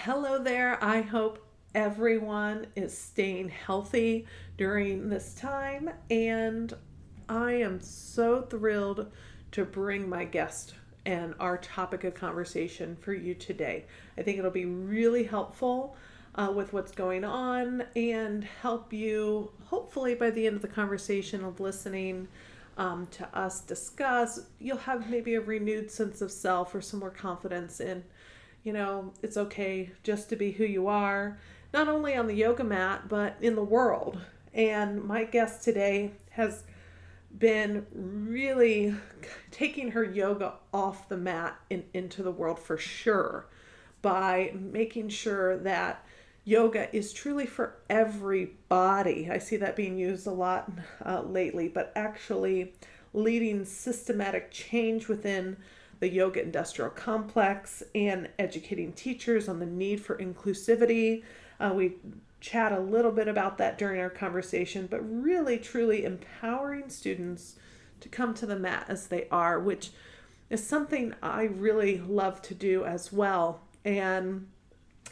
Hello there. I hope everyone is staying healthy during this time. And I am so thrilled to bring my guest and our topic of conversation for you today. I think it'll be really helpful with what's going on and help you, hopefully, by the end of the conversation of listening to us discuss, you'll have maybe a renewed sense of self or some more confidence in it's okay just to be who you are, not only on the yoga mat, but in the world. And my guest today has been really taking her yoga off the mat and into the world for sure by making sure that yoga is truly for everybody. I see that being used a lot lately, but actually leading systematic change within the yoga industrial complex and educating teachers on the need for inclusivity. We chat a little bit about that during our conversation, but really truly empowering students to come to the mat as they are, which is something I really love to do as well. And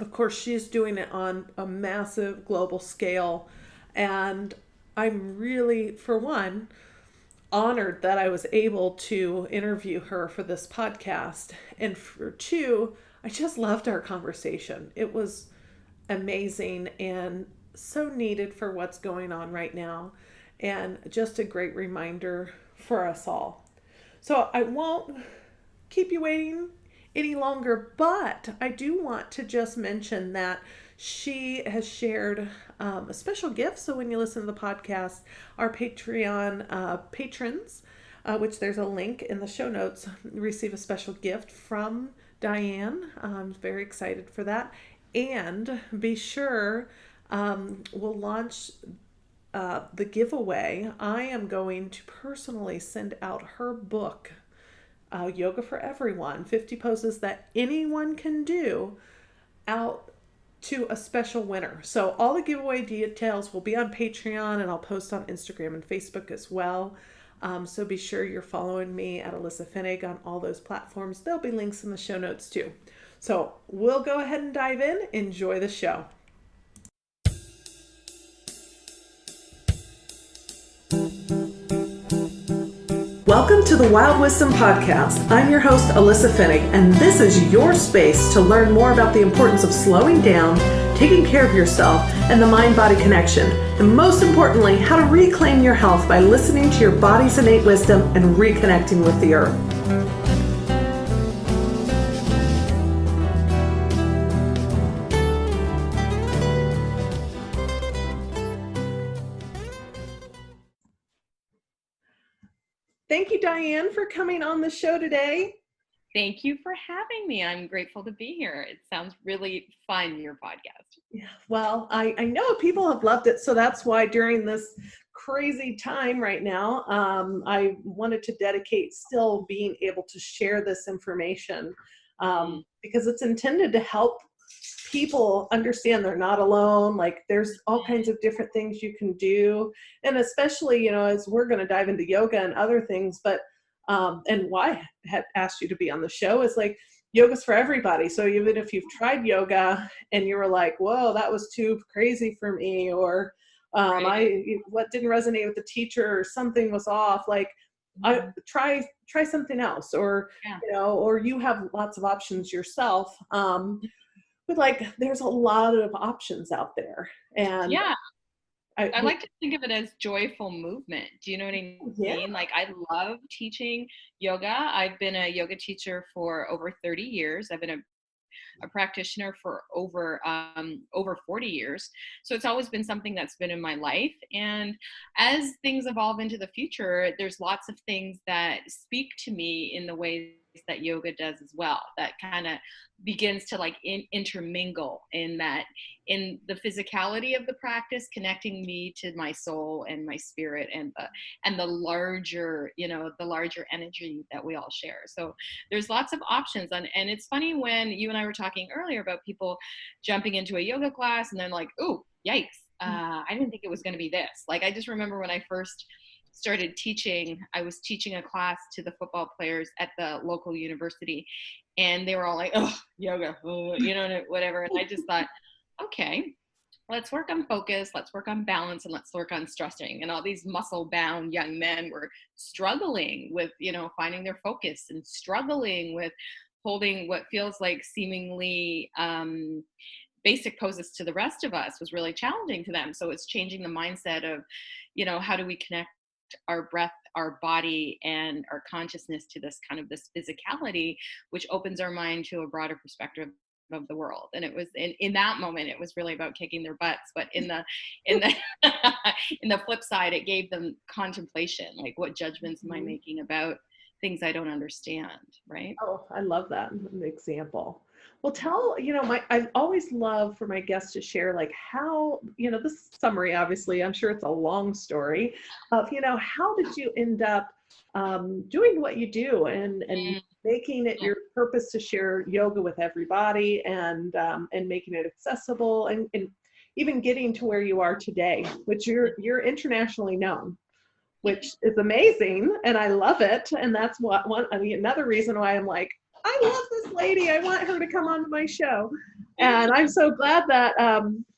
of course, she's doing it on a massive global scale. And I'm really, for one, honored that I was able to interview her for this podcast. And for two, I just loved our conversation. It was amazing and so needed for what's going on right now, and just a great reminder for us all. So I won't keep you waiting any longer, but I do want to just mention that she has shared a special gift. So when you listen to the podcast, our Patreon patrons, which there's a link in the show notes, receive a special gift from Dianne. I'm very excited for that. And be sure we'll launch the giveaway. I am going to personally send out her book, Yoga for Everyone, 50 poses that anyone can do, out to a special winner. So all the giveaway details will be on Patreon, and I'll post on Instagram and Facebook as well. So be sure you're following me at Alyssa Finnig on all those platforms. There'll be links in the show notes too. So we'll go ahead and dive in. Enjoy the show. Welcome to the Wild Wisdom Podcast. I'm your host, Alyssa Finnig, and this is your space to learn more about the importance of slowing down, taking care of yourself, and the mind-body connection. And most importantly, how to reclaim your health by listening to your body's innate wisdom and reconnecting with the earth. Thank you, Dianne, for coming on the show today. Thank you for having me. I'm grateful to be here. It sounds really fun, your podcast. Yeah, well, I know people have loved it, so that's why during this crazy time right now, I wanted to dedicate still being able to share this information because it's intended to help people understand they're not alone. Like there's all kinds of different things you can do, and especially as we're going to dive into yoga and other things, but and why I had asked you to be on the show is like yoga's for everybody. So even if you've tried yoga and you were like, whoa, that was too crazy for me, or what didn't resonate with the teacher, or something was off, like I try something else, or or you have lots of options yourself. But like there's a lot of options out there, and I like to think of it as joyful movement. Do you know what I mean? Yeah. Like I love teaching yoga. I've been a yoga teacher for over 30 years. I've been a practitioner for over 40 years. So it's always been something that's been in my life. And as things evolve into the future, there's lots of things that speak to me in the ways that yoga does as well, that kind of begins to like intermingle in the physicality of the practice, connecting me to my soul and my spirit and the larger energy that we all share. So there's lots of options. And it's funny when you and I were talking earlier about people jumping into a yoga class and then like, oh, yikes. I didn't think it was going to be this. Like, I just remember when I first started teaching, I was teaching a class to the football players at the local university. and they were all like, oh, yoga, you know, whatever. And I just thought, okay, let's work on focus, let's work on balance, and let's work on stressing. And all these muscle bound young men were struggling with, you know, finding their focus and struggling with holding what feels like seemingly basic poses to the rest of us was really challenging to them. So it's changing the mindset of, you know, how do we connect our breath, our body, and our consciousness to this kind of this physicality, which opens our mind to a broader perspective of the world. And it was in that moment, it was really about kicking their butts. But in the in the flip side, it gave them contemplation, like what judgments am I making about things I don't understand, right? Oh, I love that example. Well, I always love for my guests to share like how, this summary, obviously, I'm sure it's a long story of, how did you end up doing what you do and Mm, making it yeah. your purpose to share yoga with everybody and making it accessible and even getting to where you are today, which you're internationally known, which is amazing, and I love it. And that's another reason why I'm like, I love this lady. I want her to come on my show. And I'm so glad that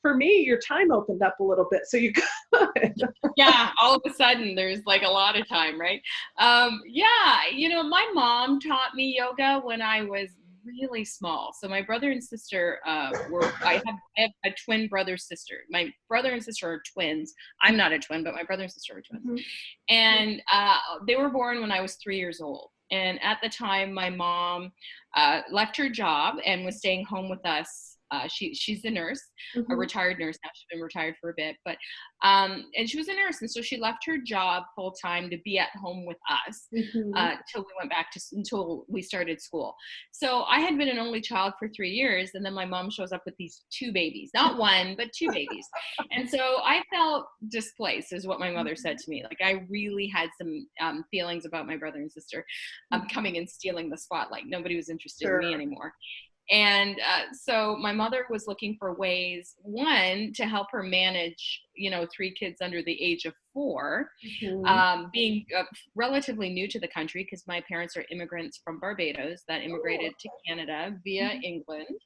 for me, your time opened up a little bit, so you could. Yeah, all of a sudden there's like a lot of time, right? Yeah, you know, my mom taught me yoga when I was really small. So my brother and sister I have a twin brother sister. My brother and sister are twins. I'm not a twin, but my brother and sister are twins. Mhm. And they were born when I was 3 years old. And at the time, my mom left her job and was staying home with us. She's a nurse, a Mhm. retired nurse now. She's been retired for a bit, but and she was a nurse, and so she left her job full time to be at home with us Mhm. till we went back to until we started school. So I had been an only child for 3 years, and then my mom shows up with these two babies, not one, but two babies, and so I felt displaced, is what my mother said to me. Like I really had some feelings about my brother and sister coming and stealing the spotlight. Nobody was interested in me Sure. anymore. And so my mother was looking for ways, one, to help her manage, you know, three kids under the age of 4, Mhm. being relatively new to the country because my parents are immigrants from Barbados that Oh. immigrated to Canada via Mhm. England,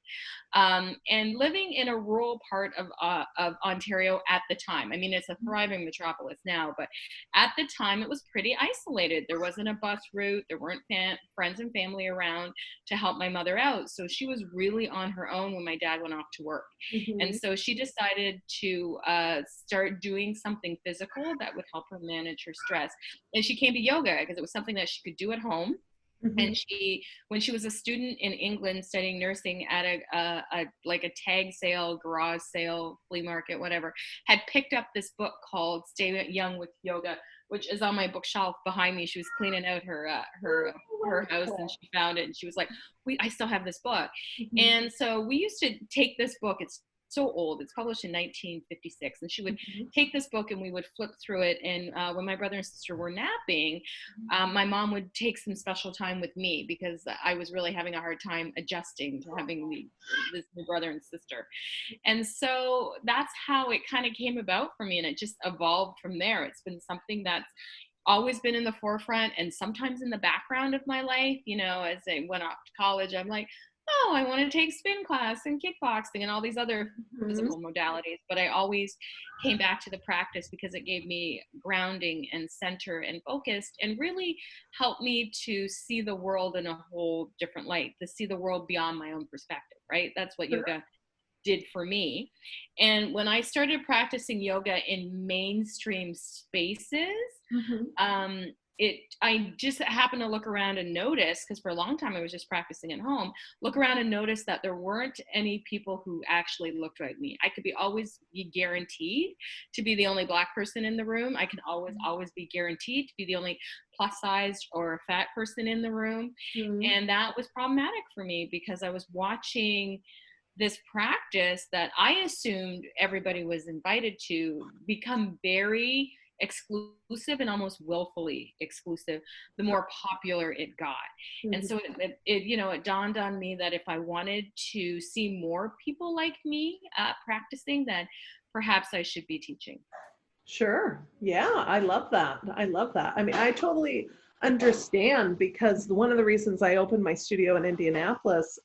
and living in a rural part of Ontario at the time. I mean, it's a thriving metropolis now, but at the time it was pretty isolated. There wasn't a bus route, there weren't friends and family around to help my mother out. So she was really on her own when my dad went off to work. And Mhm. so she decided to start doing something physical that would help her manage her stress. And she came to yoga because it was something that she could do at home. Mhm. And when she was a student in England studying nursing at a like a tag sale, garage sale, flea market, whatever, had picked up this book called Stay Young with Yoga, which is on my bookshelf behind me. She was cleaning out Oh, her house and wonderful. she found it and she was like, I still have this book. Mhm. And so we used to take this book. It's so old. It's published in 1956. And she would Mhm. take this book and we would flip through it. And when my brother and sister were napping, my mom would take some special time with me because I was really having a hard time adjusting to having this new brother and sister. And so that's how it kind of came about for me. And it just evolved from there. It's been something that's always been in the forefront and sometimes in the background of my life. You know, as I went off to college, I'm like, oh, I want to take spin class and kickboxing and all these other Mhm. physical modalities. But I always came back to the practice because it gave me grounding and center and focused and really helped me to see the world in a whole different light, to see the world beyond my own perspective, right? That's what Sure. yoga did for me. And when I started practicing yoga in mainstream spaces, Mhm. um, I just happened to look around and notice, because for a long time I was just practicing at home, look around and notice that there weren't any people who actually looked like me. I could always be guaranteed to be the only Black person in the room. I can always be guaranteed to be the only plus sized or fat person in the room. Mhm. And that was problematic for me because I was watching this practice that I assumed everybody was invited to become very exclusive and almost willfully exclusive the more popular it got. And Mhm. so it dawned on me that if I wanted to see more people like me practicing, then perhaps I should be teaching. Sure. Yeah, I love that. I love that. I mean, I totally understand, because one of the reasons I opened my studio in Indianapolis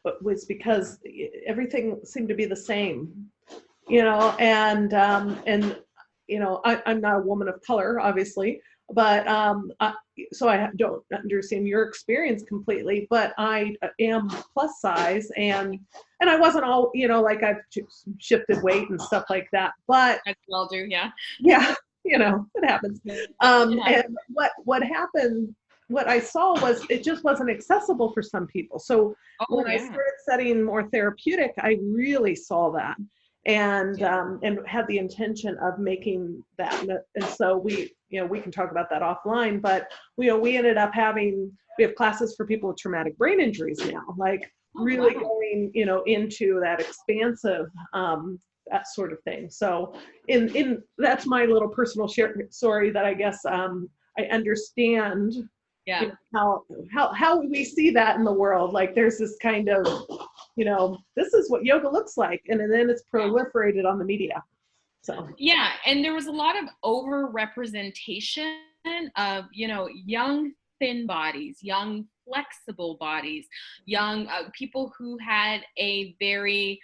but was because everything seemed to be the same, and I'm not a woman of color, obviously, but so I don't understand your experience completely. But I am plus size, and I wasn't all, like I've shifted weight and stuff like that. But As well do, yeah. yeah, it happens. Yeah. And what happened, what I saw was it just wasn't accessible for some people. So Oh, when I yeah. started studying more therapeutic, I really saw that, and Yeah. and had the intention of making that. And so we can talk about that offline. But we ended up we have classes for people with traumatic brain injuries now, like Oh, really wow. going into that expansive that sort of thing. So in that's my little personal story that I guess I understand, Yeah. how we see that in the world. Like there's this kind of, this is what yoga looks like, and then it's proliferated on the media. So Yeah, and there was a lot of over representation of, young thin bodies, young flexible bodies, young people who had a very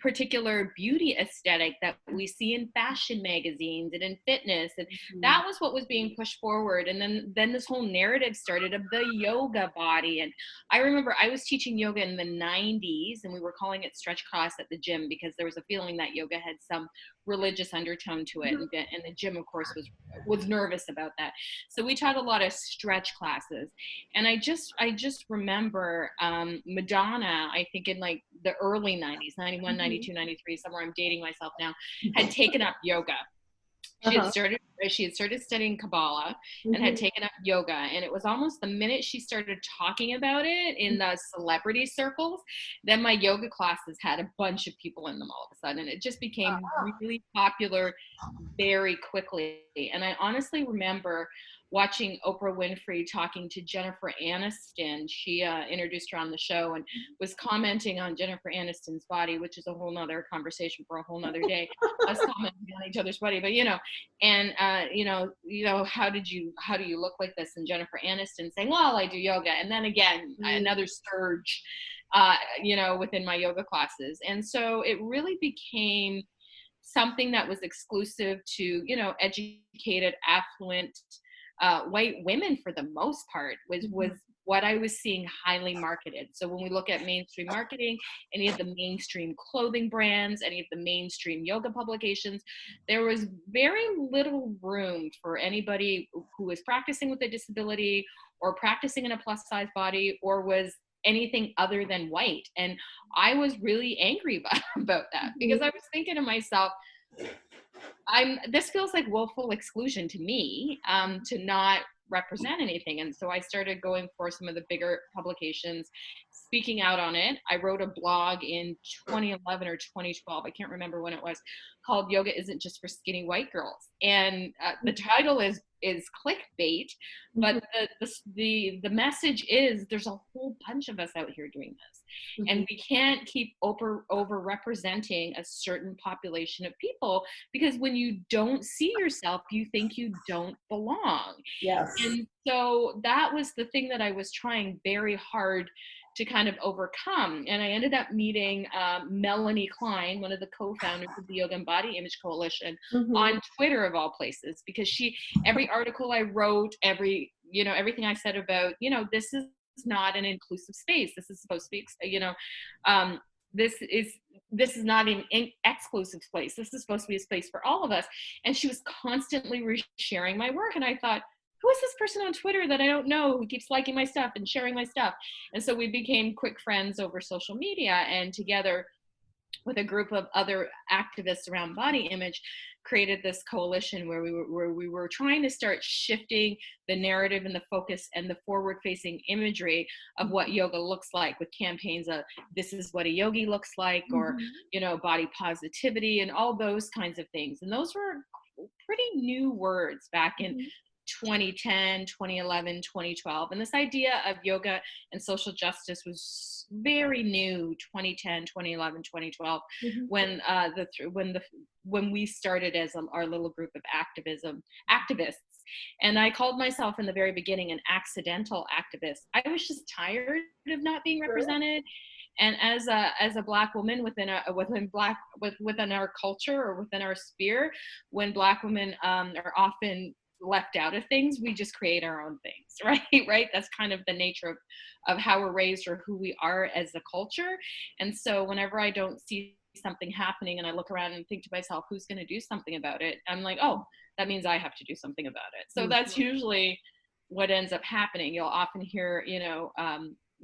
particular beauty aesthetic that we see in fashion magazines and in fitness, and that was what was being pushed forward. And then this whole narrative started of the yoga body. And I remember I was teaching yoga in the 90s, and we were calling it stretch class at the gym because there was a feeling that yoga had some religious undertone to it, and the gym of course was nervous about that. So we taught a lot of stretch classes. And I just remember Madonna, I think in like the early 90s, 91, 92, 93, somewhere, I'm dating myself now, had taken up yoga. She had started studying Kabbalah and had taken up yoga. And it was almost the minute she started talking about it in the celebrity circles, then my yoga classes had a bunch of people in them all of a sudden. It just became really popular very quickly. And I honestly remember watching Oprah Winfrey talking to Jennifer Aniston. She introduced her on the show and was commenting on Jennifer Aniston's body, which is a whole nother conversation for a whole nother day. Us commenting on each other's body, but and how do you look like this? And Jennifer Aniston saying, well, I do yoga. And then again, another surge, within my yoga classes. And so it really became something that was exclusive to, educated, affluent, white women for the most part, was what I was seeing highly marketed. So when we look at mainstream marketing, any of the mainstream clothing brands, any of the mainstream yoga publications, there was very little room for anybody who was practicing with a disability or practicing in a plus size body or was anything other than white. And I was really angry about that because I was thinking to myself, this feels like willful exclusion to me, to not represent anything. And so I started going for some of the bigger publications, speaking out on it. I wrote a blog in 2011 or 2012, I can't remember when it was, called Yoga Isn't Just for Skinny White Girls. And the title is clickbait, but the message is there's a whole bunch of us out here doing this. And we can't keep over representing a certain population of people, because when you don't see yourself, you think you don't belong. Yes. And so that was the thing that I was trying very hard to kind of overcome. And I ended up meeting Melanie Klein, one of the co-founders of the Yoga and Body Image Coalition, on Twitter of all places, because every article I wrote, everything I said about, this is not an inclusive space. This is supposed to be, this is not an exclusive space. This is supposed to be a space for all of us. And she was constantly sharing my work. And I thought, who is this person on Twitter that I don't know who keeps liking my stuff and sharing my stuff? And so we became quick friends over social media, and together with a group of other activists around body image, created this coalition where we were trying to start shifting the narrative and the focus and the forward-facing imagery of what yoga looks like, with campaigns of this is what a yogi looks like, or body positivity and all those kinds of things. And those were pretty new words back in 2010, 2011, 2012. And this idea of yoga and social justice was very new, 2010, 2011, 2012, Mhm. when we started as our little group of activists. And I called myself in the very beginning an accidental activist. I was just tired of not being Sure. represented. And as a Black woman within our culture or within our sphere, when Black women are often left out of things, we just create our own things, right? That's kind of the nature of how we're raised or who we are as a culture. And so whenever I don't see something happening and I look around and think to myself, who's going to do something about it? I'm like, oh, that means I have to do something about it. So that's usually what ends up happening. You'll often hear,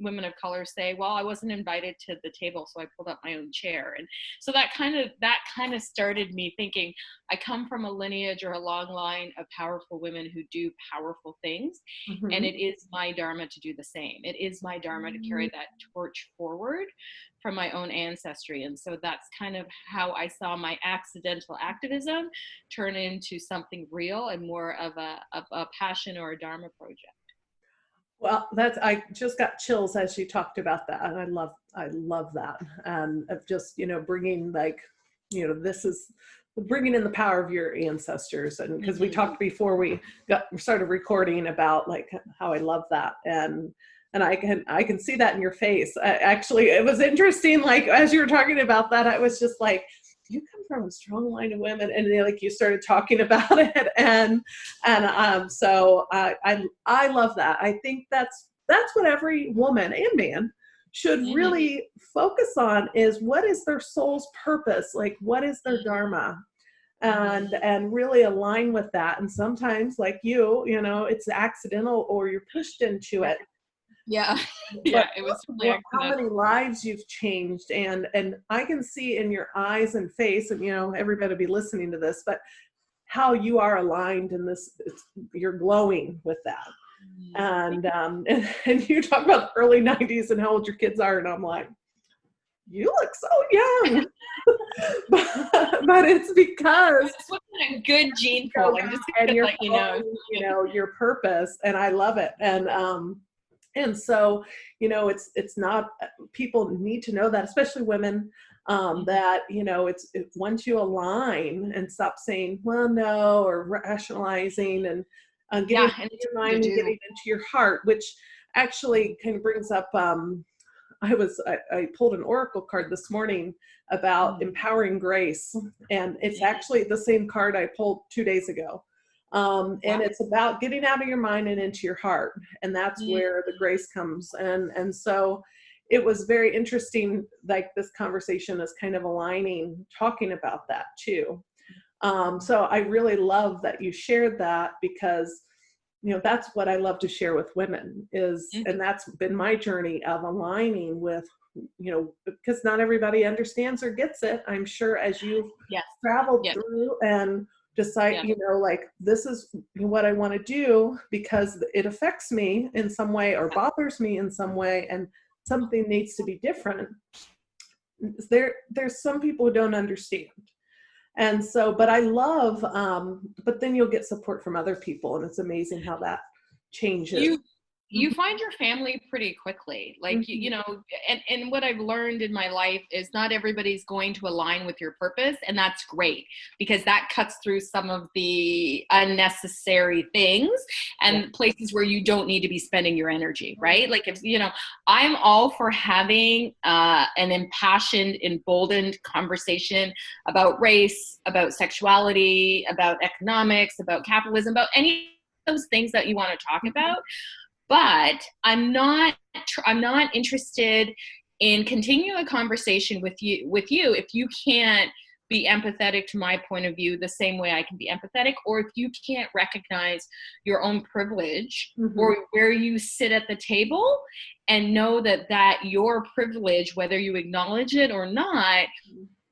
women of color say, well, I wasn't invited to the table, so I pulled up my own chair. And so that kind of started me thinking, I come from a lineage or a long line of powerful women who do powerful things. Mhm. And it is my dharma to do the same. It is my dharma to carry that torch forward from my own ancestry. And so that's kind of how I saw my accidental activism turn into something real and more of a passion or a dharma project. Well, I just got chills as you talked about that, and I love that, of just bringing this is bringing in the power of your ancestors, and because we talked before we started recording about like how I love that, and I can see that in your face. Actually, it was interesting. Like as you were talking about that, I was just like, you come from a strong line of women, and like you started talking about it, and so I love that. I think that's what every woman and man should really focus on, is what is their soul's purpose, like what is their dharma, and really align with that. And sometimes, like it's accidental or you're pushed into it. Yeah. But It was how many lives you've changed, and I can see in your eyes and face, and everybody be listening to this, but how you are aligned in this. You're glowing with that. And you talk about the early 90s and how old your kids are, and I'm like, you look so young. but it's because it's a good gene pool. I'm just and you're let you know. Your purpose, and I love it. And so, it's not, people need to know that, especially women, that, it's once you align and stop saying, well, no, or rationalizing, and getting into your mind and getting into your heart, which actually kind of brings up, I pulled an oracle card this morning about empowering grace, and it's actually the same card I pulled 2 days ago. And it's about getting out of your mind and into your heart. And that's where the grace comes. And so it was very interesting, like this conversation is kind of aligning, talking about that too. So I really love that you shared that, because, that's what I love to share with women is, and that's been my journey of aligning with, because not everybody understands or gets it. I'm sure as you've traveled through and decide, like, this is what I want to do because it affects me in some way or bothers me in some way, and something needs to be different. There's some people who don't understand. And so, but I love, but then you'll get support from other people, and it's amazing how that changes. You find your family pretty quickly, like, and what I've learned in my life is not everybody's going to align with your purpose. And that's great, because that cuts through some of the unnecessary things and places where you don't need to be spending your energy, right? Like, if, I'm all for having an impassioned, emboldened conversation about race, about sexuality, about economics, about capitalism, about any of those things that you want to talk about. But I'm not interested in continuing a conversation with you if you can't be empathetic to my point of view the same way I can be empathetic, or if you can't recognize your own privilege or where you sit at the table and know that your privilege, whether you acknowledge it or not,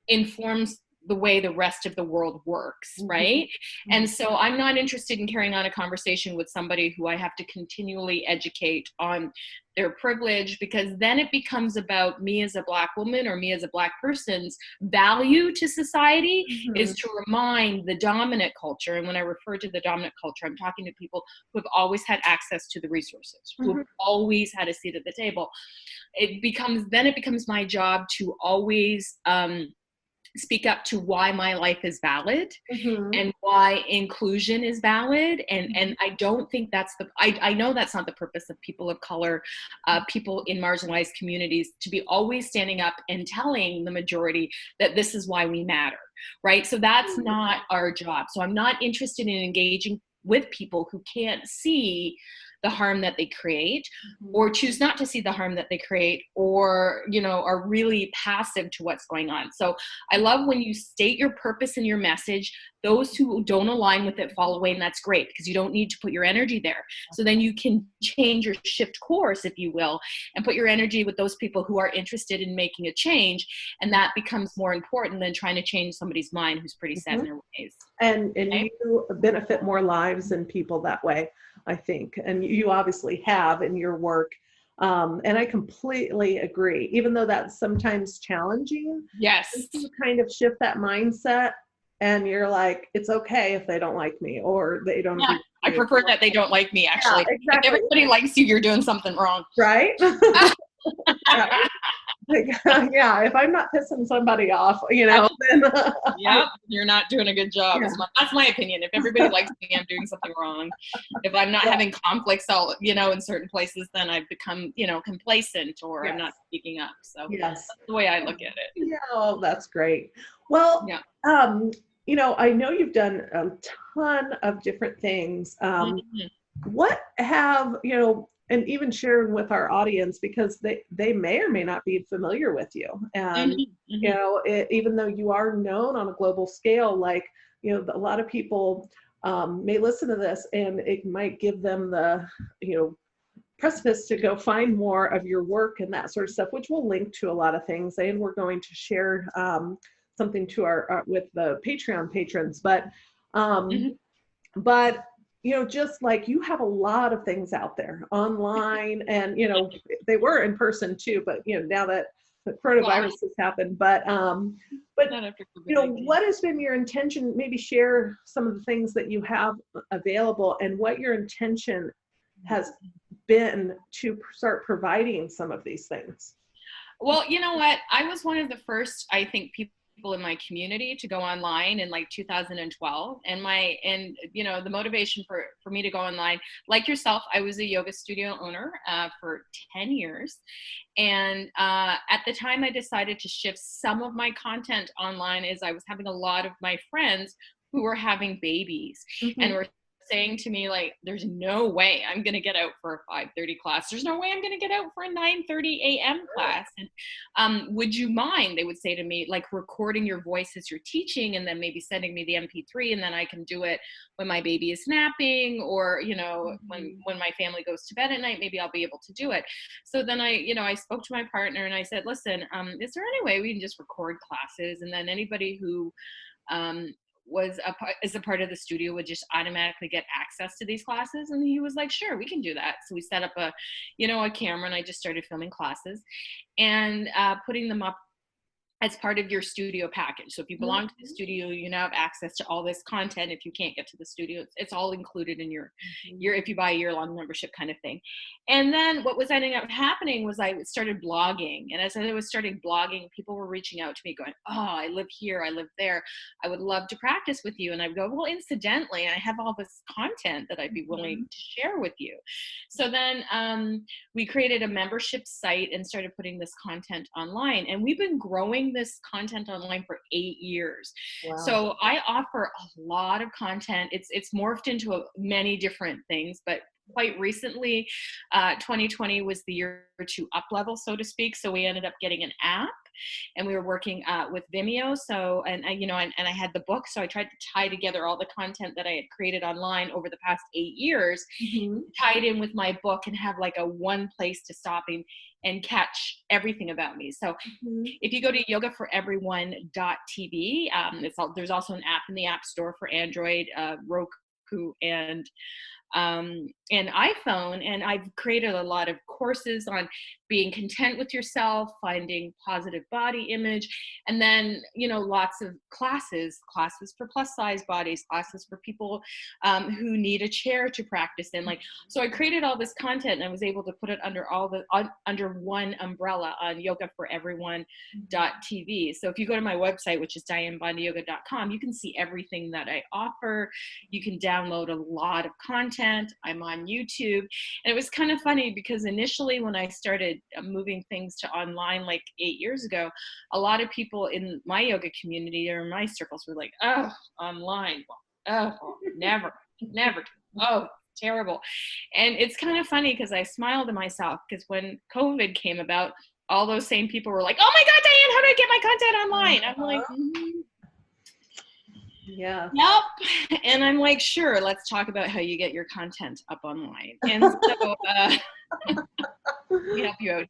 informs the way the rest of the world works, right? And so I'm not interested in carrying on a conversation with somebody who I have to continually educate on their privilege, because then it becomes about me as a Black woman or me as a Black person's value to society is to remind the dominant culture. And when I refer to the dominant culture, I'm talking to people who have always had access to the resources, who have always had a seat at the table. It becomes my job to always speak up to why my life is valid and why inclusion is valid. And I don't think I know that's not the purpose of people of color, people in marginalized communities, to be always standing up and telling the majority that this is why we matter, right? So that's not our job. So I'm not interested in engaging with people who can't see the harm that they create, or choose not to see the harm that they create, or, you know, are really passive to what's going on. So I love when you state your purpose and your message. Those who don't align with it fall away, and that's great, because you don't need to put your energy there. So then you can change or shift course, if you will, and put your energy with those people who are interested in making a change, and that becomes more important than trying to change somebody's mind who's pretty set in their ways. And you benefit more lives and people that way, I think. And you obviously have in your work. And I completely agree, even though that's sometimes challenging. Yes. You kind of shift that mindset, and you're like, it's okay if they don't like me, or they don't. Yeah, I prefer that they don't like me, actually. Yeah, exactly. If everybody likes you, you're doing something wrong. Right? Yeah. Yeah, if I'm not pissing somebody off, you know, then yep, you're not doing a good job. Yeah. That's my opinion. If everybody likes me, I'm doing something wrong. If I'm not having conflicts, in certain places, then I've become, complacent, or I'm not speaking up. So that's the way I look at it. Yeah, well, that's great. Well, I know you've done a ton of different things. What have, and even sharing with our audience, because they may or may not be familiar with you. And, even though you are known on a global scale, like, a lot of people may listen to this, and it might give them the, precipice to go find more of your work and that sort of stuff, which we'll link to a lot of things. And we're going to share something to our with the Patreon patrons. But just like you have a lot of things out there online, and they were in person too, but now that the coronavirus has happened, but what has been your intention? Maybe share some of the things that you have available, and what your intention has been to start providing some of these things. Well, you know what? I was one of the first, I think, people in my community to go online in like 2012. And the motivation for me to go online, like yourself, I was a yoga studio owner for 10 years. And at the time I decided to shift some of my content online, is I was having a lot of my friends who were having babies and were saying to me, like, there's no way I'm going to get out for a 5:30 class. There's no way I'm going to get out for a 9:30 a.m. class. And would you mind, they would say to me, like, recording your voice as you're teaching, and then maybe sending me the MP3, and then I can do it when my baby is napping, or, when my family goes to bed at night, maybe I'll be able to do it. So then I spoke to my partner, and I said, listen, is there any way we can just record classes, and then anybody who as a part of the studio would just automatically get access to these classes? And he was like, sure, we can do that. So we set up a camera, and I just started filming classes and putting them up as part of your studio package. So if you belong to the studio, you now have access to all this content. If you can't get to the studio, it's all included in your if you buy a year-long membership kind of thing. And then what was ending up happening was I started blogging. And as I was starting blogging, people were reaching out to me going, oh, I live here, I live there, I would love to practice with you. And I'd go, well, incidentally, I have all this content that I'd be willing to share with you. So then we created a membership site and started putting this content online. And we've been growing this content online for 8 years. Wow. So I offer a lot of content. It's morphed into many different things, but quite recently, 2020 was the year to up level, so to speak. So we ended up getting an app. and we were working with Vimeo. So, and I had the book. So I tried to tie together all the content that I had created online over the past 8 years, Mm-hmm. tied in with my book, and have like a one place to stop and catch everything about me. So Mm-hmm. if you go to yogaforeveryone.tv, there's also an app in the App Store for Android, Roku, and iPhone. And I've created a lot of courses on being content with yourself, finding positive body image, and then, lots of classes for plus size bodies, classes for people who need a chair to practice in. So I created all this content, and I was able to put it under one umbrella on yogaforeveryone.tv. So if you go to my website, which is diannebondyyoga.com, you can see everything that I offer. You can download a lot of content. I'm on YouTube. And it was kind of funny because initially when I started moving things to online like 8 years ago, a lot of people in my yoga community or in my circles were like, oh, online. Oh, never. Oh, terrible. And it's kind of funny because I smiled to myself because when COVID came about, all those same people were like, oh my God, Dianne, how do I get my content online? I'm like, yeah. Yep. And I'm like, sure, let's talk about how you get your content up online. And so we help you out.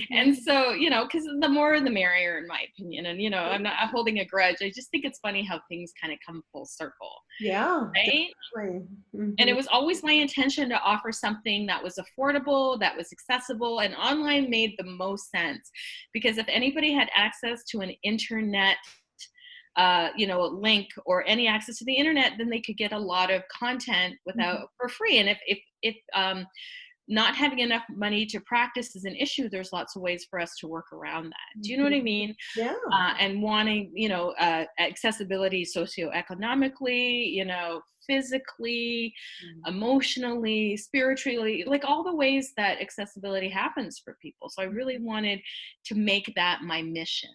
And so, because the more the merrier, in my opinion. And, I'm not holding a grudge. I just think it's funny how things kind of come full circle. Yeah. Right. Mm-hmm. And it was always my intention to offer something that was affordable, that was accessible, and online made the most sense. Because if anybody had access to an internet a link or any access to the internet, then they could get a lot of content for free. And if not having enough money to practice is an issue, there's lots of ways for us to work around that. Do you know what I mean? Yeah. And wanting, accessibility socioeconomically, physically, emotionally, spiritually, like all the ways that accessibility happens for people. So I really wanted to make that my mission.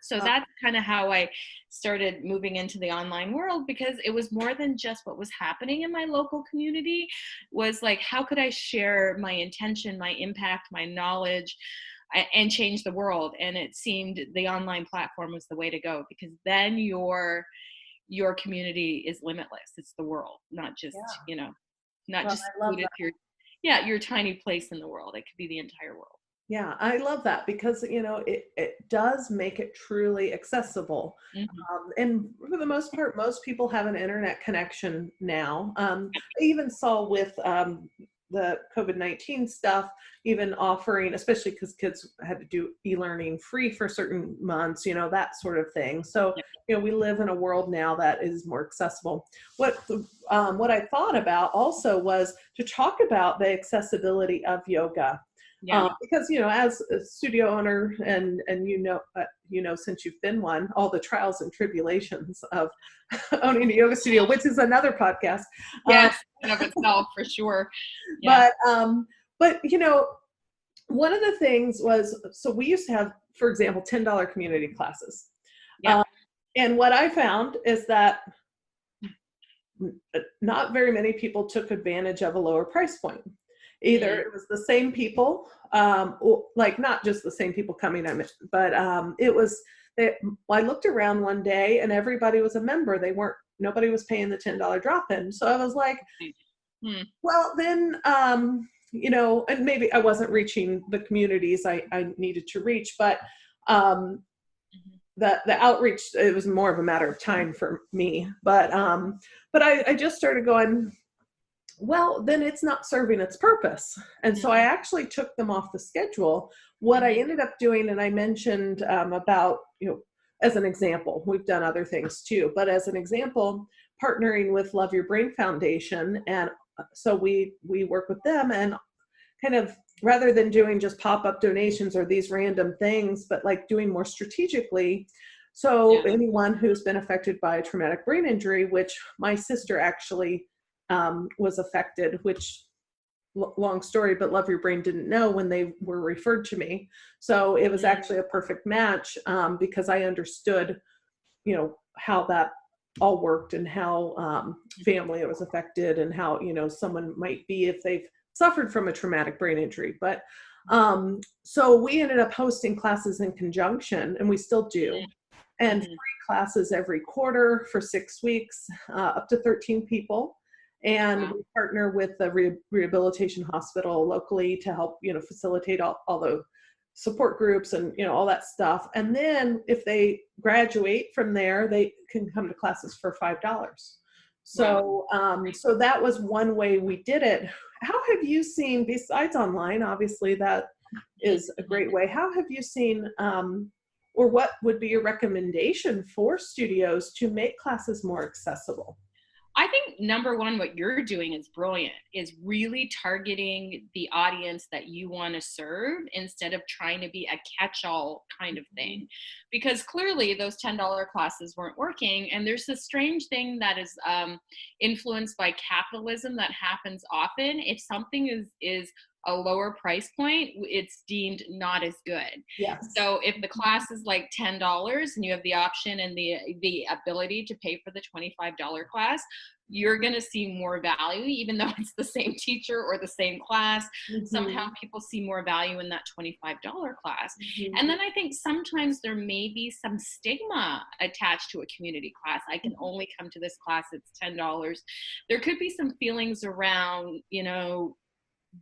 So that's kind of how I started moving into the online world, because it was more than just what was happening in my local community. Was like, how could I share my intention, my impact, my knowledge, and change the world? And it seemed the online platform was the way to go, because then your community is limitless. It's the world, not just, not just your tiny place in the world. It could be the entire world. Yeah, I love that because, it does make it truly accessible. Mm-hmm. And for the most part, most people have an internet connection now. I even saw with the COVID-19 stuff, even offering, especially because kids had to do e-learning free for certain months, that sort of thing. So, we live in a world now that is more accessible. What I thought about also was to talk about the accessibility of yoga. Yeah. Because, as a studio owner and since you've been one, all the trials and tribulations of owning a yoga studio, which is another podcast. Yes, in of itself, for sure. Yeah. But one of the things was, so we used to have, for example, $10 community classes. Yeah. And what I found is that not very many people took advantage of a lower price point. Either it was the same people, like not just the same people coming, but it was, I looked around one day and everybody was a member. Nobody was paying the $10 drop-in. So I was like, well then, and maybe I wasn't reaching the communities I needed to reach, but the outreach, it was more of a matter of time for me. But I just started going, well, then it's not serving its purpose. And so I actually took them off the schedule. What I ended up doing, and I mentioned about, as an example, we've done other things too, but as an example, partnering with Love Your Brain Foundation. And so we work with them, and kind of, rather than doing just pop-up donations or these random things, but like doing more strategically. So anyone who's been affected by a traumatic brain injury, which my sister actually was affected, which long story, but Love Your Brain didn't know when they were referred to me. So it was actually a perfect match because I understood, how that all worked and how family was affected and how, someone might be if they've suffered from a traumatic brain injury. But So we ended up hosting classes in conjunction, and we still do, and Mm-hmm. free classes every quarter for 6 weeks, up to 13 people. And Wow. we partner with the rehabilitation hospital locally to help, facilitate all the support groups and, all that stuff. And then if they graduate from there, they can come to classes for $5. Wow. So that was one way we did it. How have you seen, besides online, obviously that is a great way, how have you seen, or what would be your recommendation for studios to make classes more accessible? I think number one, what you're doing is brilliant, is really targeting the audience that you want to serve instead of trying to be a catch-all kind of thing. Because clearly those $10 classes weren't working. And there's this strange thing that is influenced by capitalism that happens often. If something is a lower price point, it's deemed not as good. Yes. So if the class is like $10 and you have the option and the ability to pay for the $25 class, you're going to see more value, even though it's the same teacher or the same class. Somehow people see more value in that $25 class. And then I think sometimes there may be some stigma attached to a community class. I can only come to this class, it's $10. There could be some feelings around,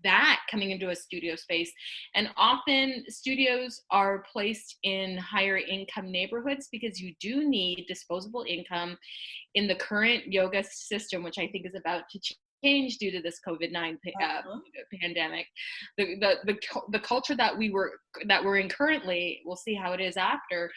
that coming into a studio space. And often studios are placed in higher income neighborhoods because you do need disposable income in the current yoga system, which I think is about to change due to this COVID-19 pandemic. The culture that we're in currently, we'll see how it is after.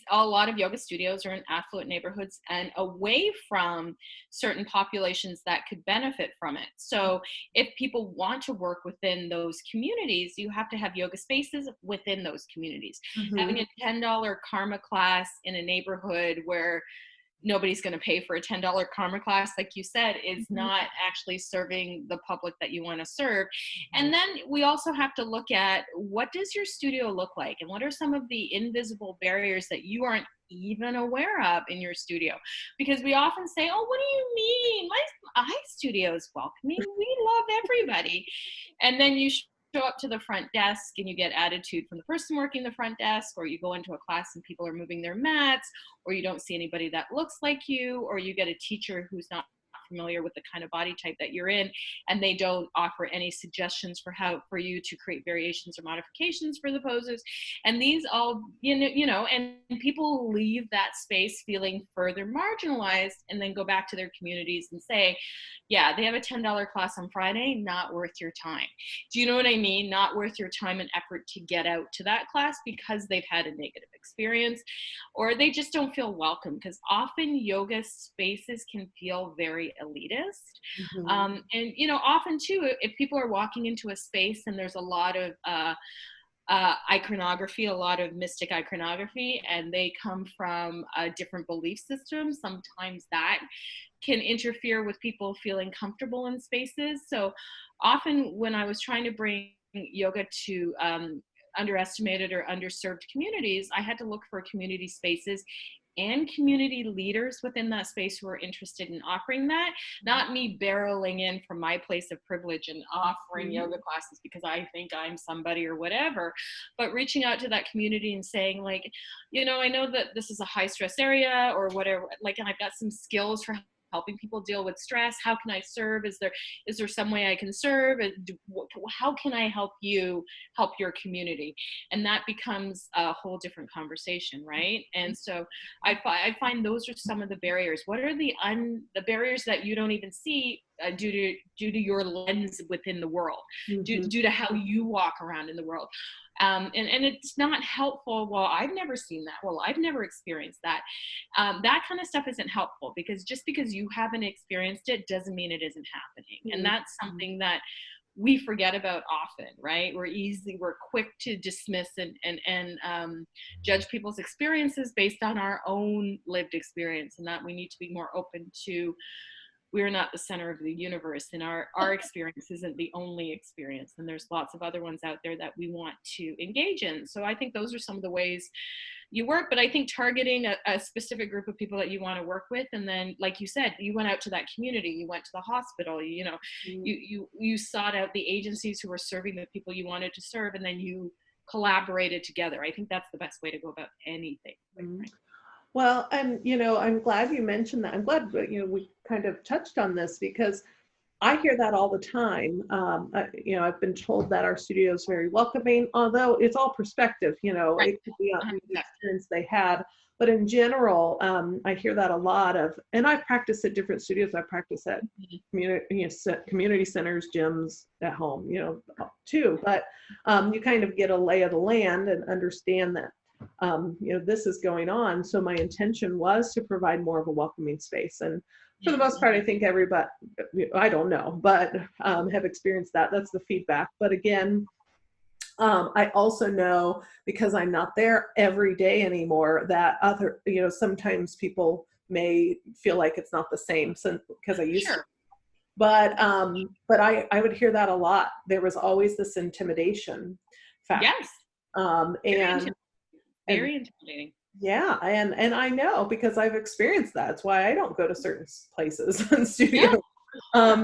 A lot of yoga studios are in affluent neighborhoods and away from certain populations that could benefit from it. So if people want to work within those communities, you have to have yoga spaces within those communities. Having a $10 karma class in a neighborhood where nobody's going to pay for a $10 karma class, like you said, is not actually serving the public that you want to serve. And then we also have to look at, what does your studio look like? And what are some of the invisible barriers that you aren't even aware of in your studio? Because we often say, oh, what do you mean? My studio is welcoming. We love everybody. And then you show up to the front desk and you get attitude from the person working the front desk, or you go into a class and people are moving their mats, or you don't see anybody that looks like you, or you get a teacher who's not familiar with the kind of body type that you're in, and they don't offer any suggestions for you to create variations or modifications for the poses. And these all, and people leave that space feeling further marginalized, and then go back to their communities and say, yeah, they have a $10 class on Friday, not worth your time. Do you know what I mean? Not worth your time and effort to get out to that class because they've had a negative experience, or they just don't feel welcome, because often yoga spaces can feel very elitist. And often too, if people are walking into a space and there's a lot of iconography, a lot of mystic iconography, and they come from a different belief system, sometimes that can interfere with people feeling comfortable in spaces. So often when I was trying to bring yoga to underestimated or underserved communities, I had to look for community spaces and community leaders within that space who are interested in offering that, not me barreling in from my place of privilege and offering yoga classes because I think I'm somebody or whatever, but reaching out to that community and saying, like, I know that this is a high stress area or whatever, like, and I've got some skills for helping people deal with stress. How can I serve? Is there some way I can serve? How can I help you help your community? And that becomes a whole different conversation, right? And so I find those are some of the barriers. What are the barriers that you don't even see due to your lens within the world, due to how you walk around in the world? And it's not helpful. Well, I've never seen that. Well, I've never experienced that. That kind of stuff isn't helpful, because just because you haven't experienced it doesn't mean it isn't happening. And that's something that we forget about often, right? We're quick to dismiss and judge people's experiences based on our own lived experience, and that we need to be more open to we're not the center of the universe, and our experience isn't the only experience, and there's lots of other ones out there that we want to engage in. So I think those are some of the ways you work, but I think targeting a specific group of people that you want to work with, and then, like you said, you went out to that community, you went to the hospital, you know, you sought out the agencies who were serving the people you wanted to serve, and then you collaborated together. I think that's the best way to go about anything, quite frankly. Well, and I'm glad you mentioned that. I'm glad that, we kind of touched on this because I hear that all the time. I've been told that our studio is very welcoming, although it's all perspective. Right. It could be on the 100%. experience they had. But in general, I hear that a lot of, and I practice at different studios. I practice at community centers, gyms, at home, too. But you kind of get a lay of the land and understand that, this is going on. So my intention was to provide more of a welcoming space. And for the most part, I think everybody, I don't know, but have experienced that. That's the feedback. But again, I also know, because I'm not there every day anymore, that sometimes people may feel like it's not the same because I used to. But I would hear that a lot. There was always this intimidation factor. Yes. Very intimidating. Yeah, and I know, because I've experienced that. That's why I don't go to certain places and studios.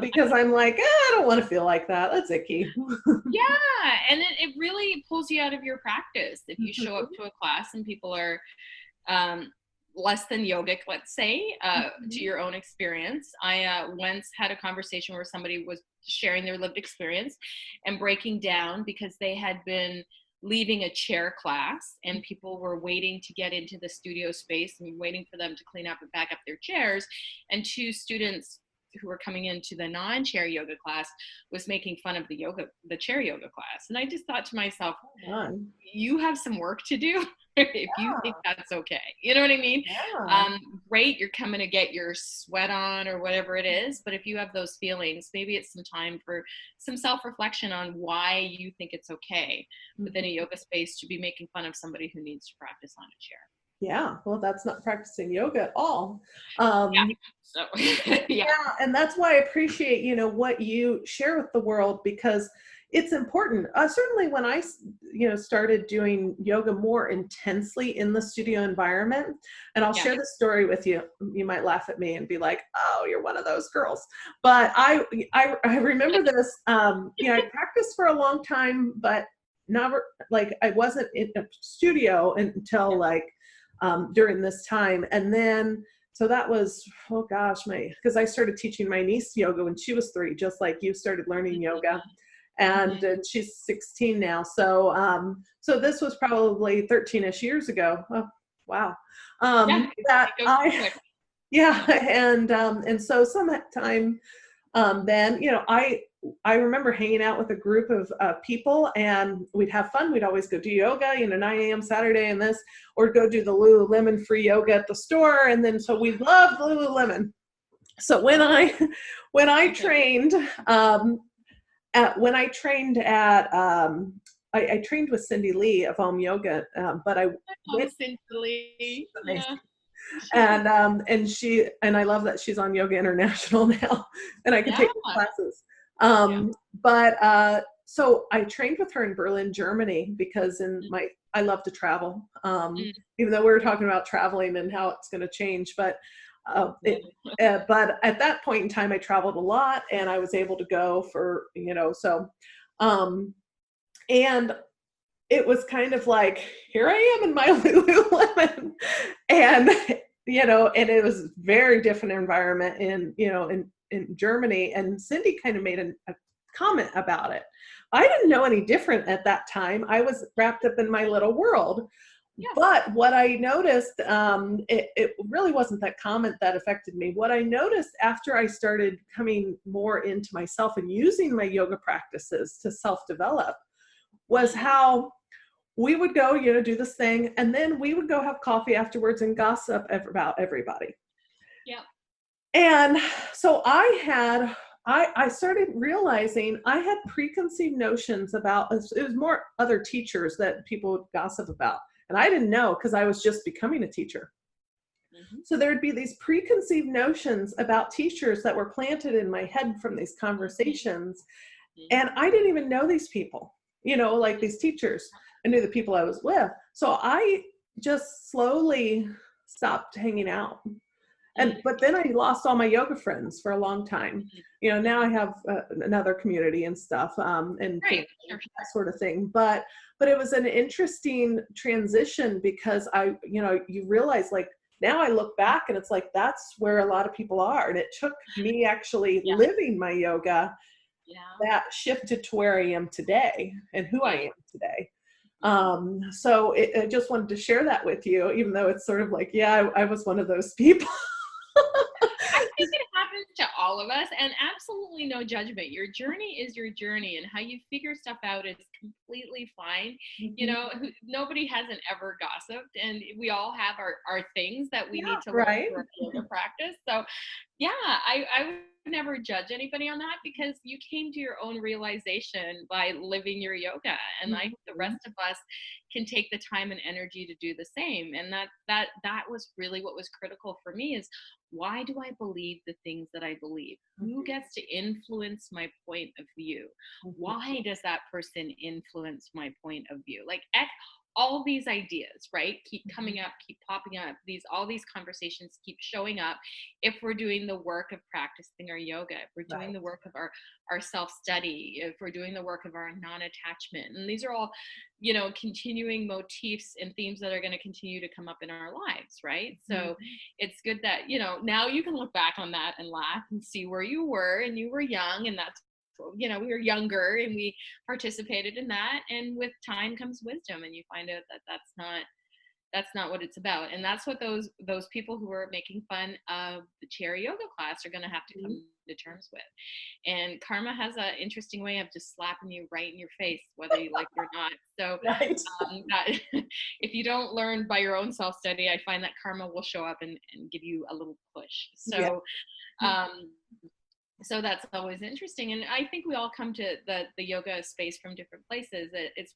Because I'm like, I don't want to feel like that. That's icky. Yeah, and it really pulls you out of your practice if you show up to a class and people are less than yogic, let's say, to your own experience. I once had a conversation where somebody was sharing their lived experience and breaking down because they had been leaving a chair class and people were waiting to get into the studio space and waiting for them to clean up and pack up their chairs, and two students who were coming into the non-chair yoga class was making fun of the chair yoga class. And I just thought to myself, you have some work to do if you think that's okay. You know what I mean? Yeah. Great, you're coming to get your sweat on or whatever it is, but if you have those feelings, maybe it's some time for some self-reflection on why you think it's okay within a yoga space to be making fun of somebody who needs to practice on a chair. Yeah, well, that's not practicing yoga at all. So yeah, and that's why I appreciate, what you share with the world, because it's important. Certainly when I, started doing yoga more intensely in the studio environment, and I'll share this story with you. You might laugh at me and be like, "Oh, you're one of those girls." But I remember this. I practiced for a long time, but never, like, I wasn't in a studio until during this time. And then, so that was, oh gosh, because I started teaching my niece yoga when she was 3, just like you started learning yoga. And she's 16 now. So, so this was probably 13-ish years ago. Oh, wow. And so sometime, then, I remember hanging out with a group of people, and we'd have fun. We'd always go do yoga, 9 a.m. Saturday and this, or go do the Lululemon free yoga at the store. And then, so we loved Lululemon. So when I trained, I trained with Cindy Lee of Om Yoga, but I went, Cindy Lee. and she, and I love that she's on Yoga International now, and I can take classes. But so I trained with her in Berlin, Germany, because I love to travel. Even though we were talking about traveling and how it's going to change, but but at that point in time, I traveled a lot, and I was able to go for, so, and it was kind of like, here I am in my Lululemon, and, and it was a very different environment in Germany. And Cindy kind of made a comment about it. I didn't know any different at that time. I was wrapped up in my little world. Yeah. But what I noticed, it really wasn't that comment that affected me. What I noticed after I started coming more into myself and using my yoga practices to self-develop was how we would go, do this thing, and then we would go have coffee afterwards and gossip about everybody. Yeah. And so I started realizing I had preconceived notions about, it was more other teachers that people would gossip about. And I didn't know, because I was just becoming a teacher. Mhm. So there would be these preconceived notions about teachers that were planted in my head from these conversations. And Mhm. I didn't even know these people, like these teachers. I knew the people I was with. So I just slowly stopped hanging out. But then I lost all my yoga friends for a long time. Now I have another community and stuff, and Right. family, Sure. that sort of thing. But it was an interesting transition because you realize, like, now I look back and it's like, that's where a lot of people are. And it took me actually Yeah. living my yoga Yeah. that shifted to where I am today and who I Yeah. am today. Mhm. So I just wanted to share that with you, even though it's sort of like, yeah, I was one of those people. I think it happens to all of us, and absolutely no judgment. Your journey is your journey, and how you figure stuff out is completely fine. Mhm. Nobody hasn't ever gossiped, and we all have our things that we Yeah, need to learn right. through our yoga practice. So, yeah, I would never judge anybody on that, because you came to your own realization by living your yoga, and like the Mhm. rest of us can take the time and energy to do the same. And that was really what was critical for me, is why do I believe the things that I believe? Who Mhm. gets to influence my point of view? Mhm. Why does that person influence my point of view? Like, all these ideas, right, keep coming up, keep popping up. All these conversations keep showing up if we're doing the work of practicing our yoga, if we're doing Right. the work of our self-study, if we're doing the work of our non-attachment. And these are all, continuing motifs and themes that are going to continue to come up in our lives, right? So Mhm. it's good that, now you can look back on that and laugh and see where you were, and you were young, and we were younger and we participated in that. And with time comes wisdom, and you find out that that's not what it's about. And that's what those people who are making fun of the chair yoga class are going to have to Mhm. come to terms with. And karma has an interesting way of just slapping you right in your face, whether you like it or not. So Right. that if you don't learn by your own self-study, I find that karma will show up and give you a little push. Yeah. Um, so that's always interesting. And I think we all come to the yoga space from different places. It's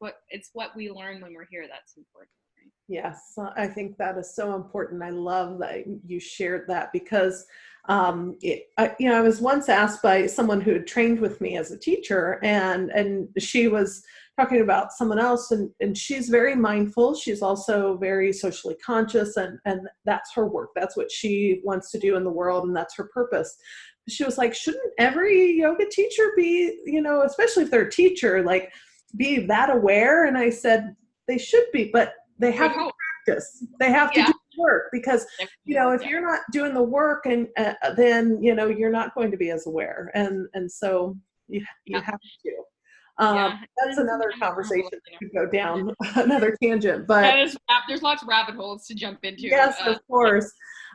what we learn when we're here that's important, right? Yes, I think that is so important. I love that you shared that because, I was once asked by someone who had trained with me as a teacher, and she was talking about someone else, and she's very mindful. She's also very socially conscious, and that's her work. That's what she wants to do in the world, and that's her purpose. She was like, shouldn't every yoga teacher be, especially if they're a teacher, like, be that aware? And I said, they should be, but they You would have to hope. practice. They have to Yeah. do the work because, if Yeah. you're not doing the work, and then, you're not going to be as aware. And so you Yeah. have to. Yeah. That's And another sometimes karma conversation will, that could go down another tangent, but there's lots of rabbit holes to jump into. yes, of course.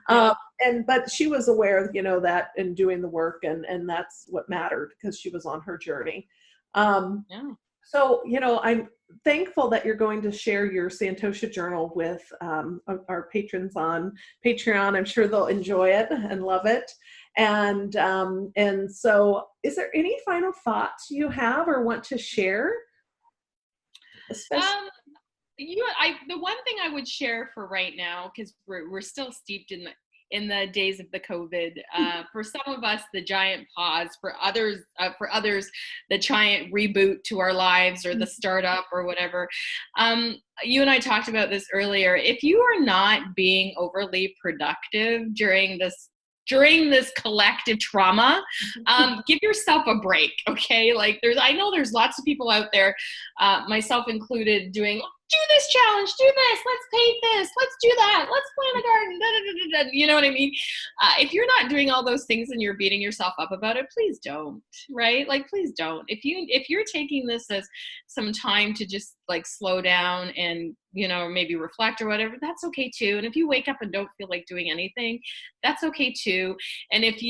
Yeah. Um, but she was aware, that in doing the work, and that's what mattered because she was on her journey. Um, Yeah. so, I'm thankful that you're going to share your Santosha journal with our patrons on Patreon. I'm sure they'll enjoy it and love it. And so, is there any final thoughts you have or want to share? Especially, Um, the one thing I would share for right now, because we're still steeped in the days of the COVID. For some of us, the giant pause. For others, the giant reboot to our lives, or the startup, or whatever. You and I talked about this earlier. If you are not being overly productive during this collective trauma, give yourself a break, okay? Like, I know there's lots of people out there, myself included, doing, do this challenge, do this, let's paint this, let's do that, let's plant a garden, da, da, da, da, da. You know what I mean? If you're not doing all those things and you're beating yourself up about it, please don't, right? Like, please don't. If you're taking this as some time to just like slow down and maybe reflect or whatever, that's okay too. And if you wake up and don't feel like doing anything, that's okay too. And if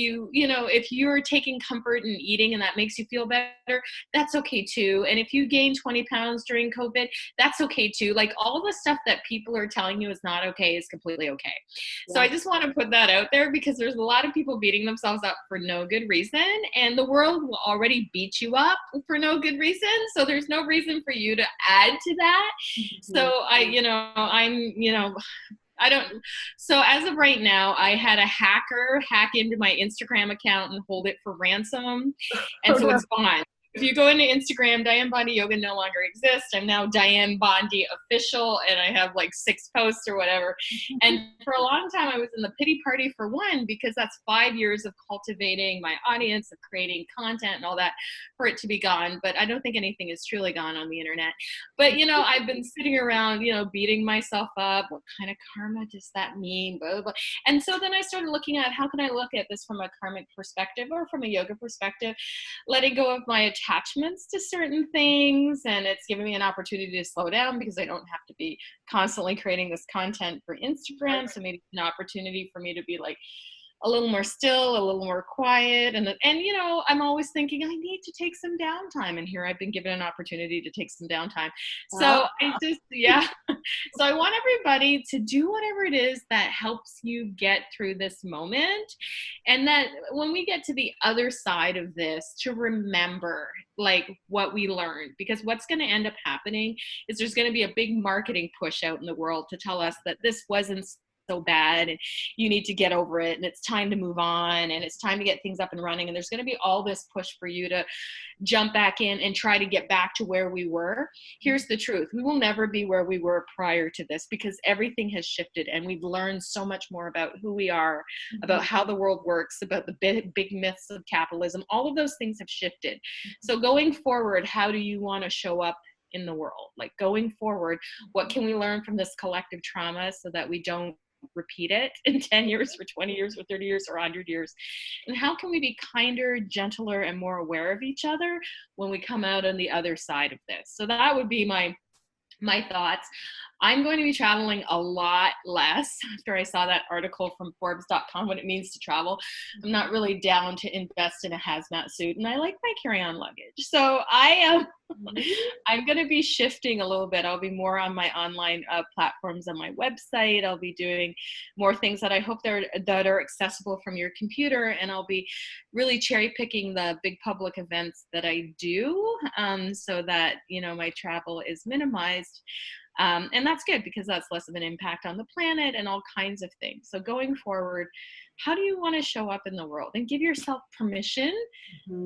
you're taking comfort in eating and that makes you feel better, that's okay too. And if you gain 20 pounds during COVID, that's okay too. Like, all the stuff that people are telling you is not okay is completely okay. So yeah. I just want to put that out there, because there's a lot of people beating themselves up for no good reason, and the world will already beat you up for no good reason. So there's no reason for you to add to that. Mhm. So I'm I don't. So as of right now, I had a hacker hack into my Instagram account and hold it for ransom, and Oh, so no. it's gone. If you go into Instagram, Dianne Bondy Yoga no longer exists. I'm now Dianne Bondy official, and I have like 6 posts or whatever. And for a long time, I was in the pity party for one, because that's 5 years of cultivating my audience, of creating content and all that, for it to be gone. But I don't think anything is truly gone on the internet. But, I've been sitting around, beating myself up. What kind of karma does that mean? Blah, blah, blah. And so then I started looking at, how can I look at this from a karmic perspective or from a yoga perspective, letting go of my attachments to certain things. And it's given me an opportunity to slow down, because I don't have to be constantly creating this content for Instagram. So maybe it's an opportunity for me to be like a little more still, a little more quiet. And I'm always thinking I need to take some downtime. And here I've been given an opportunity to take some downtime. So yeah. So I want everybody to do whatever it is that helps you get through this moment. And that when we get to the other side of this, to remember like what we learned, because what's going to end up happening is there's going to be a big marketing push out in the world to tell us that this wasn't so bad and you need to get over it and it's time to move on and it's time to get things up and running. And there's going to be all this push for you to jump back in and try to get back to where we were. Here's the truth. We will never be where we were prior to this, because everything has shifted and we've learned so much more about who we are, about how the world works, about the big myths of capitalism. All of those things have shifted. So going forward, how do you want to show up in the world? Like going forward, what can we learn from this collective trauma so that we don't repeat it in 10 years or 20 years or 30 years or 100 years? And how can we be kinder, gentler, and more aware of each other when we come out on the other side of this? So that would be my thoughts. I'm going to be traveling a lot less after I saw that article from Forbes.com, what it means to travel. I'm not really down to invest in a hazmat suit, and I like my carry-on luggage. So I'm going to be shifting a little bit. I'll be more on my online platforms on my website. I'll be doing more things that I hope that are accessible from your computer, and I'll be really cherry picking the big public events that I do, so that my travel is minimized. And that's good, because that's less of an impact on the planet and all kinds of things. So going forward, how do you want to show up in the world? And give yourself permission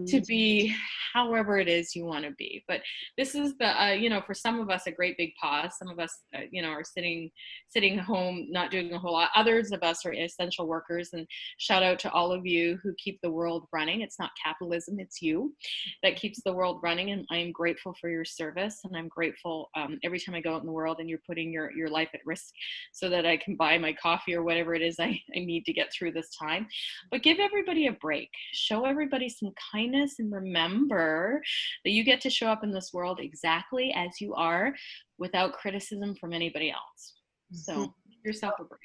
to be however it is you want to be. But this is the, for some of us, a great big pause. Some of us, are sitting home, not doing a whole lot. Others of us are essential workers. And shout out to all of you who keep the world running. It's not capitalism, it's you that keeps the world running. And I am grateful for your service. And I'm grateful every time I go out in the world and you're putting your life at risk so that I can buy my coffee or whatever it is I need to get through this time. But give everybody a break. Show everybody some kindness, and remember that you get to show up in this world exactly as you are, without criticism from anybody else. So give yourself a break.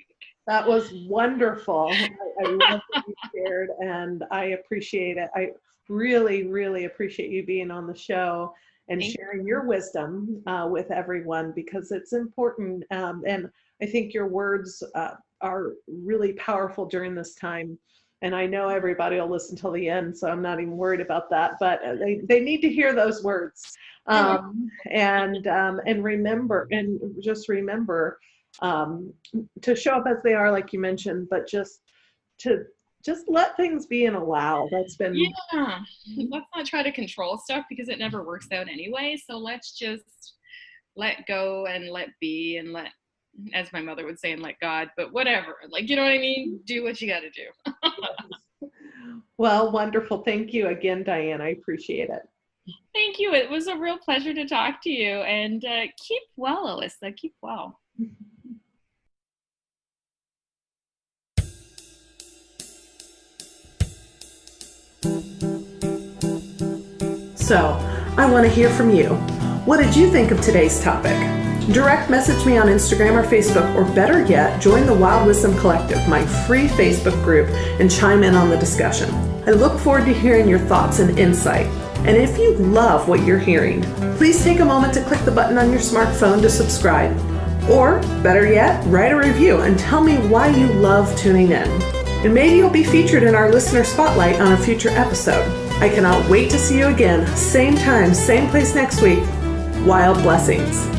That was wonderful. I love what you shared, and I appreciate it. I really, really appreciate you being on the show and sharing your wisdom with everyone, because it's important. And I think your words are really powerful during this time. And I know everybody will listen till the end, so I'm not even worried about that. But they need to hear those words, and remember, and just remember to show up as they are, like you mentioned, but just let things be and allow. That's been Let's not try to control stuff, because it never works out anyway. So let's just let go and let be, and let, as my mother would say, and let God, but whatever, like, you know what I mean? Do what you got to do. Well, wonderful. Thank you again, Dianne. I appreciate it. Thank you. It was a real pleasure to talk to you, and keep well, Alyssa. Keep well. So, I want to hear from you. What did you think of today's topic? Direct message me on Instagram or Facebook, or better yet, join the Wild Wisdom Collective, my free Facebook group, and chime in on the discussion. I look forward to hearing your thoughts and insight. And if you love what you're hearing, please take a moment to click the button on your smartphone to subscribe. Or, better yet, write a review and tell me why you love tuning in. And maybe you'll be featured in our listener spotlight on a future episode. I cannot wait to see you again, same time, same place next week. Wild blessings.